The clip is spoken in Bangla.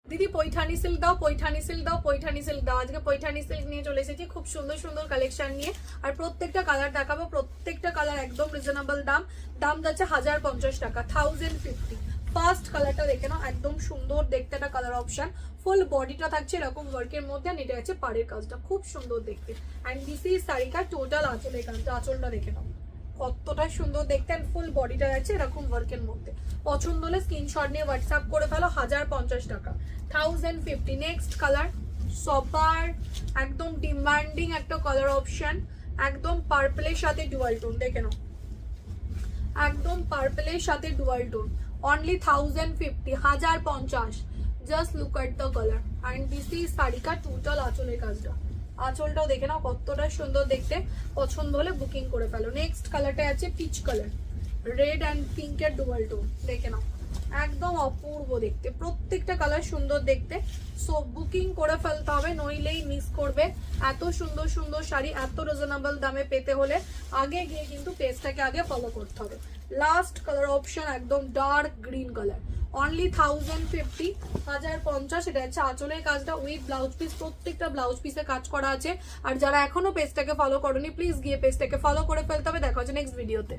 দিদি পৈঠানি সিল্ক দাও, পৈঠানি সিল্ক দাও, পৈঠানি সিল্ক দাও। আজকে পৈঠানি সিল্ক নিয়ে চলে এসেছি খুব সুন্দর সুন্দর কালেকশন নিয়ে। আর প্রত্যেকটা কালার দেখাবো, প্রত্যেকটা কালার একদম রিজনেবল দাম। দাম যাচ্ছে 1050 টাকা, 1050। ফার্স্ট কালারটা দেখে নাও, একদম সুন্দর দেখতে একটা কালার অপশন। ফুল বডিটা থাকছে এরকম ওয়ার্কের মধ্যে, আর এটা আছে পাড়ের কাজটা, খুব সুন্দর দেখতে। অ্যান্ড দিস ইজ শাড়িটা টোটাল আঁচল, এখানটা আঁচলটা দেখে নাও কতটা সুন্দর দেখতে। অ্যান্ড ফুল বডিটা আছে এরকম ওয়ার্কের মধ্যে। পছন্দ হলে স্ক্রিনশট নিয়ে হোয়াটসঅ্যাপ করে ফেলো। 1050 টাকা, 1050। নেক্সট কালার সবার একদম ডিমান্ডিং একটা কালার অপশন, একদম পার্পলের সাথে ডুয়াল টোন, দেখে নাও একদম পার্পলের সাথে dual tone. Only 1050, 1050। Just look at the colour. And this is শাড়িটা টোটাল আঁচলের কাজটা, আঁচলটাও দেখে নাও কতটা সুন্দর দেখতে। পছন্দ হলে বুকিং করে ফেলো। নেক্সট কালারটা আছে পিচ কালার, রেড অ্যান্ড পিঙ্কের ডুয়াল টোন, দেখে নাও একদম অপূর্ব দেখতে। প্রত্যেকটা কালার সুন্দর দেখতে। সো বুকিং করে ফেলতে হবে, নইলেই মিস করবে। এত সুন্দর সুন্দর শাড়ি এত রিজনেবল দামে পেতে হলে আগে গিয়ে কিন্তু পেজটাকে আগে ফলো করতে হবে। লাস্ট কালার অপশন একদম ডার্ক গ্রিন কালার, অনলি 1050, 1050। এটা হচ্ছে আঁচলের কাজটা উইথ ব্লাউজ পিস, প্রত্যেকটা ব্লাউজ পিসে কাজ করা আছে। আর যারা এখনো পেজটাকে ফলো করোনি প্লিজ গিয়ে পেজটাকে ফলো করে ফেলতে হবে। দেখা হচ্ছে নেক্সট ভিডিওতে।